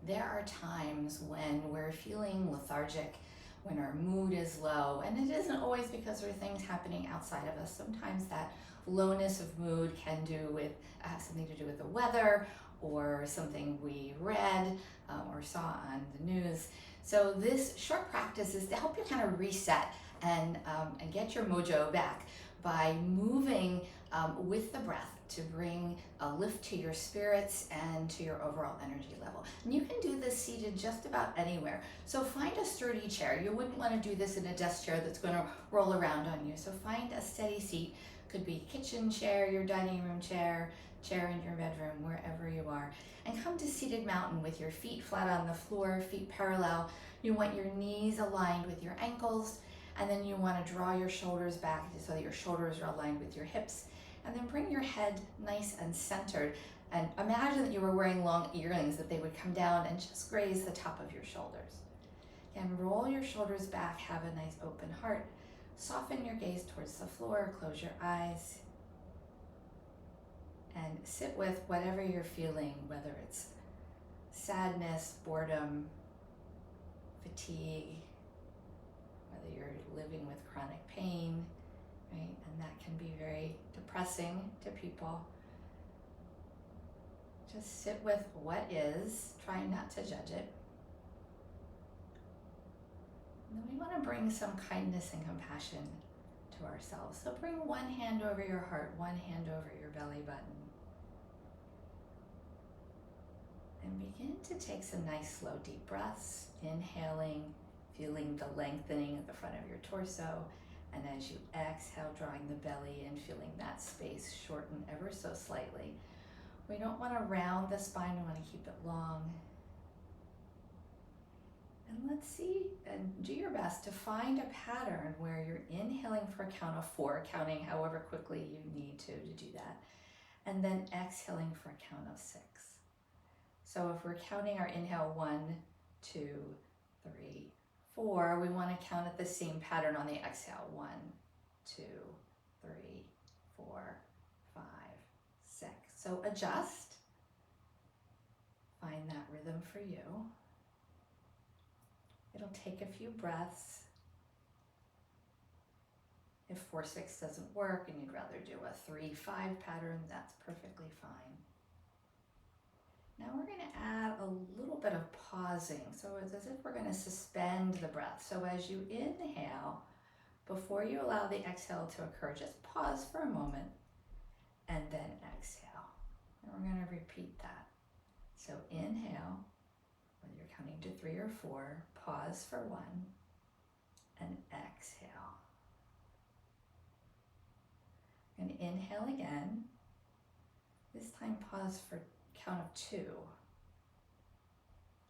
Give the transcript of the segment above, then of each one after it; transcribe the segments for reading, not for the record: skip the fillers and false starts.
There are times when we're feeling lethargic, when our mood is low, and it isn't always because there are things happening outside of us. Sometimes that lowness of mood can do with have something to do with the weather or something we read or saw on the news. So this short practice is to help you kind of reset and get your mojo back by moving with the breath to bring a lift to your spirits and to your overall energy level. And you can do this seated just about anywhere. So find a sturdy chair. You wouldn't want to do this in a desk chair that's going to roll around on you. So find a steady seat. Could be kitchen chair, your dining room chair, chair in your bedroom, wherever you are. And come to seated mountain with your feet flat on the floor, feet parallel. You want your knees aligned with your ankles, and then you want to draw your shoulders back so that your shoulders are aligned with your hips. And then bring your head nice and centered. And imagine that you were wearing long earrings, that they would come down and just graze the top of your shoulders. And roll your shoulders back, have a nice open heart. Soften your gaze towards the floor, close your eyes. And sit with whatever you're feeling, whether it's sadness, boredom, fatigue, whether you're living with chronic pain, right? And that can be very depressing to people. Just sit with what is, try not to judge it. And then we want to bring some kindness and compassion to ourselves. So bring one hand over your heart, one hand over your belly button. And begin to take some nice slow deep breaths, inhaling, feeling the lengthening at the front of your torso. And as you exhale, drawing the belly in, feeling that space shorten ever so slightly. We don't want to round the spine, we want to keep it long. And let's see, and do your best to find a pattern where you're inhaling for a count of 4, counting however quickly you need to do that. And then exhaling for a count of 6. So if we're counting our inhale 1, 2, 3, 4, we want to count at the same pattern on the exhale. 1, 2, 3, 4, 5, 6. So adjust. Find that rhythm for you. It'll take a few breaths. If 4, 6 doesn't work and you'd rather do a 3, 5 pattern, that's perfectly fine. Now we're going to add a little bit of pausing. So it's as if we're going to suspend the breath. So as you inhale, before you allow the exhale to occur, just pause for a moment and then exhale. And we're going to repeat that. So inhale, whether you're counting to 3 or 4, pause for 1 and exhale. And inhale again. This time pause for count of 2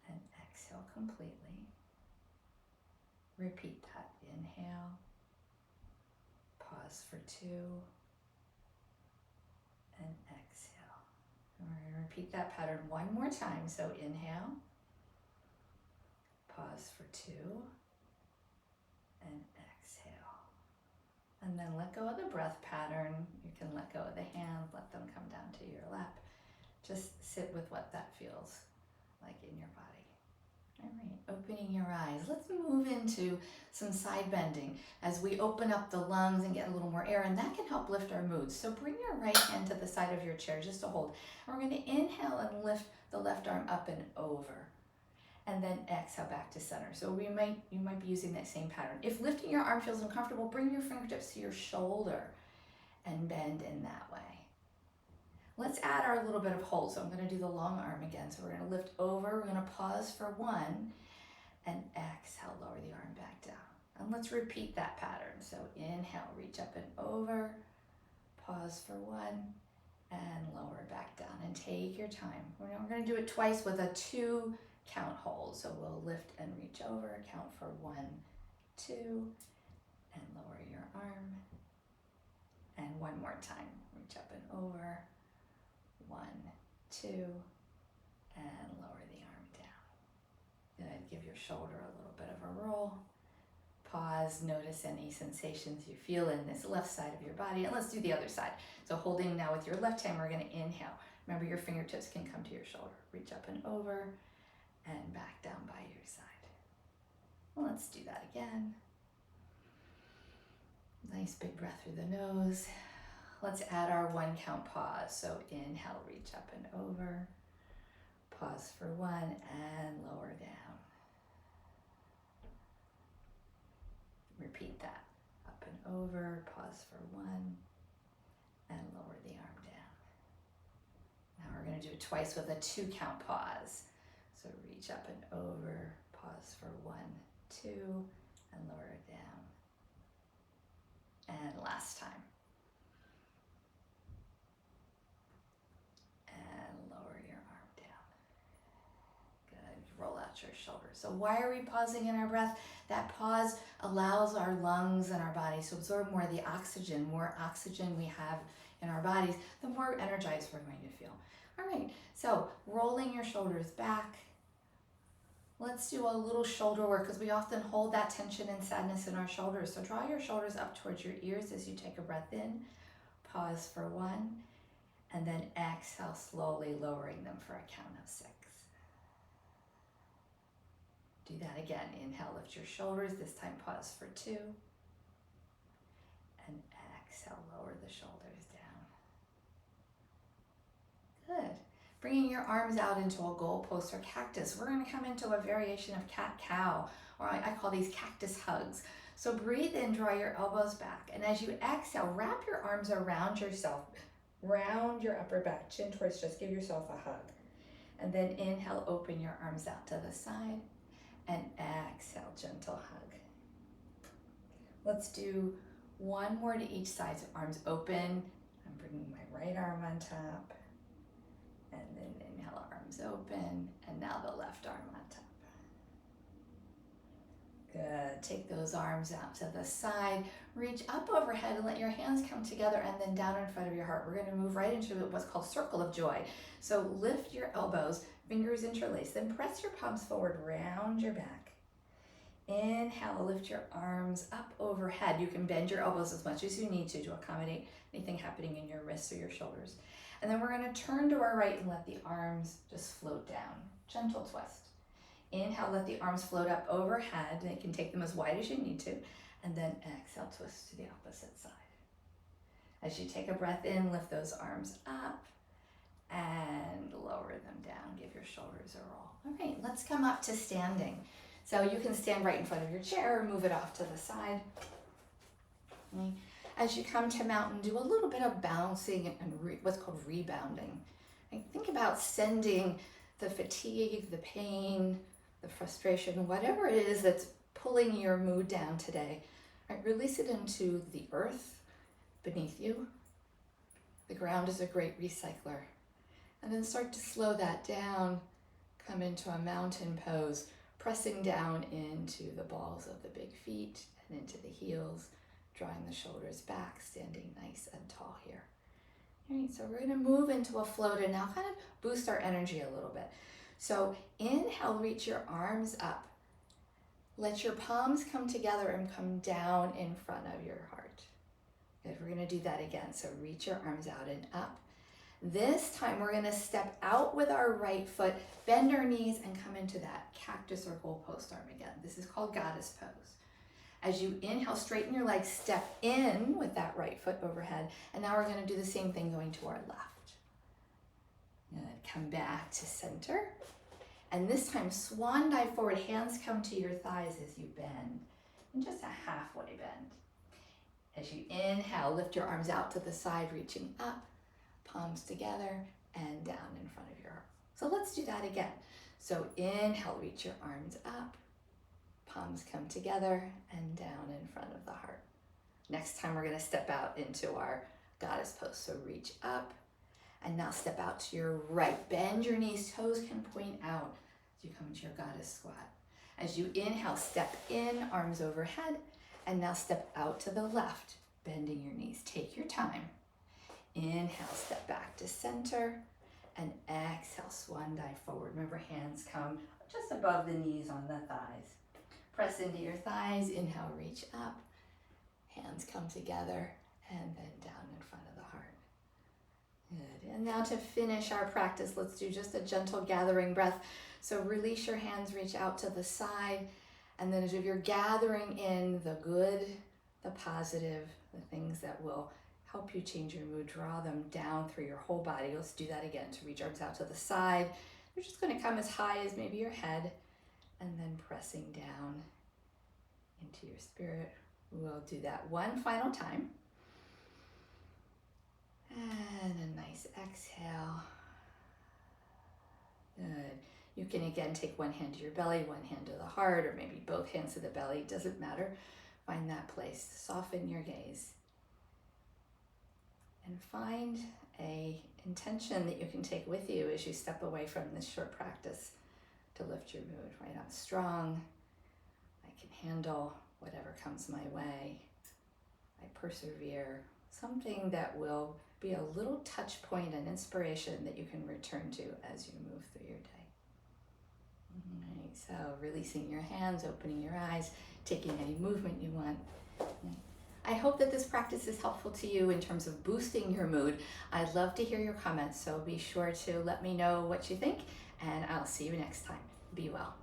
and exhale completely. Repeat that. Inhale, pause for 2 and exhale. And we're going to repeat that pattern one more time. So inhale, pause for 2 and exhale. And then let go of the breath pattern. You can let go of the hands, let them come down to your lap. Just sit with what that feels like in your body. All right, opening your eyes. Let's move into some side bending as we open up the lungs and get a little more air, and that can help lift our moods. So bring your right hand to the side of your chair just to hold. And we're going to inhale and lift the left arm up and over, and then exhale back to center. So you might be using that same pattern. If lifting your arm feels uncomfortable, bring your fingertips to your shoulder and bend in that way. Let's add our little bit of hold. So I'm going to do the long arm again. So we're going to lift over. We're going to pause for 1 and exhale, lower the arm back down. And let's repeat that pattern. So inhale, reach up and over, pause for 1 and lower back down. And take your time. We're going to do it twice with a 2 count hold. So we'll lift and reach over, count for 1, 2, and lower your arm. And one more time, reach up and over, 1, 2, and lower the arm down. Good, give your shoulder a little bit of a roll. Pause, notice any sensations you feel in this left side of your body. And let's do the other side. So holding now with your left hand, we're gonna inhale. Remember your fingertips can come to your shoulder. Reach up and over, and back down by your side. Well, let's do that again. Nice big breath through the nose. Let's add our 1 count pause. So inhale, reach up and over. Pause for 1 and lower down. Repeat that. Up and over, pause for 1 and lower the arm down. Now we're going to do it twice with a 2 count pause. So reach up and over, pause for 1, 2, and lower it down. And last time. And lower your arm down. Good. Roll out your shoulders. So why are we pausing in our breath? That pause allows our lungs and our bodies to absorb more of the oxygen. More oxygen we have in our bodies, the more energized we're going to feel. All right, so rolling your shoulders back. Let's do a little shoulder work because we often hold that tension and sadness in our shoulders. So draw your shoulders up towards your ears as you take a breath in. Pause for 1, and then exhale, slowly lowering them for a count of 6. Do that again. Inhale, lift your shoulders. This time pause for 2. And exhale, lower the shoulders down. Good. Bringing your arms out into a goalpost or cactus. We're going to come into a variation of cat-cow, or I call these cactus hugs. So breathe in, draw your elbows back. And as you exhale, wrap your arms around yourself. Round your upper back, chin towards chest. Give yourself a hug. And then inhale, open your arms out to the side. And exhale, gentle hug. Let's do 1 more to each side. So arms open. I'm bringing my right arm on top. And then inhale, arms open. And now the left arm on top. Good. Take those arms out to the side. Reach up overhead and let your hands come together and then down in front of your heart. We're going to move right into what's called circle of joy. So lift your elbows, fingers interlace, then press your palms forward, round your back. Inhale, lift your arms up overhead. You can bend your elbows as much as you need to accommodate anything happening in your wrists or your shoulders. And then we're going to turn to our right and let the arms just float down. Gentle twist. Inhale, let the arms float up overhead. You can take them as wide as you need to. And then exhale, twist to the opposite side. As you take a breath in, lift those arms up and lower them down. Give your shoulders a roll. All right, let's come up to standing. So you can stand right in front of your chair or move it off to the side. Okay. As you come to mountain, do a little bit of bouncing and what's called rebounding. Okay. Think about sending the fatigue, the pain, the frustration, whatever it is that's pulling your mood down today. Right. Release it into the earth beneath you. The ground is a great recycler. And then start to slow that down. Come into a mountain pose, pressing down into the balls of the big feet and into the heels, drawing the shoulders back, standing nice and tall here. All right, so we're going to move into a float and now kind of boost our energy a little bit. So inhale, reach your arms up. Let your palms come together and come down in front of your heart. Good, we're going to do that again. So reach your arms out and up. This time we're going to step out with our right foot, bend our knees, and come into that cactus or goalpost arm again. This is called goddess pose. As you inhale, straighten your legs, step in with that right foot overhead. And now we're going to do the same thing going to our left. Good. Come back to center. And this time, swan dive forward. Hands come to your thighs as you bend. And just a halfway bend. As you inhale, lift your arms out to the side, reaching up. Palms together and down in front of your heart. So let's do that again. So inhale, reach your arms up. Palms come together and down in front of the heart. Next time we're going to step out into our goddess pose. So reach up and now step out to your right. Bend your knees, toes can point out as you come into your goddess squat. As you inhale, step in, arms overhead, and now step out to the left, bending your knees. Take your time. Inhale, step back to center, and exhale, swan dive forward. Remember, hands come just above the knees on the thighs. Press into your thighs, inhale, reach up, hands come together, and then down in front of the heart. Good. And now to finish our practice, let's do just a gentle gathering breath. So release your hands, reach out to the side. And then as if you're gathering in the good, the positive, the things that will help you change your mood, draw them down through your whole body. Let's do that again. To reach arms out to the side. You're just going to come as high as maybe your head and then pressing down into your spirit. We'll do that one final time. And a nice exhale. Good. You can again take one hand to your belly, one hand to the heart, or maybe both hands to the belly. Doesn't matter. Find that place. Soften your gaze. And find a intention that you can take with you as you step away from this short practice to lift your mood. Right? I'm strong. I can handle whatever comes my way. I persevere. Something that will be a little touch point and inspiration that you can return to as you move through your day. All right, so releasing your hands, opening your eyes, taking any movement you want. I hope that this practice is helpful to you in terms of boosting your mood. I'd love to hear your comments, so be sure to let me know what you think, and I'll see you next time. Be well.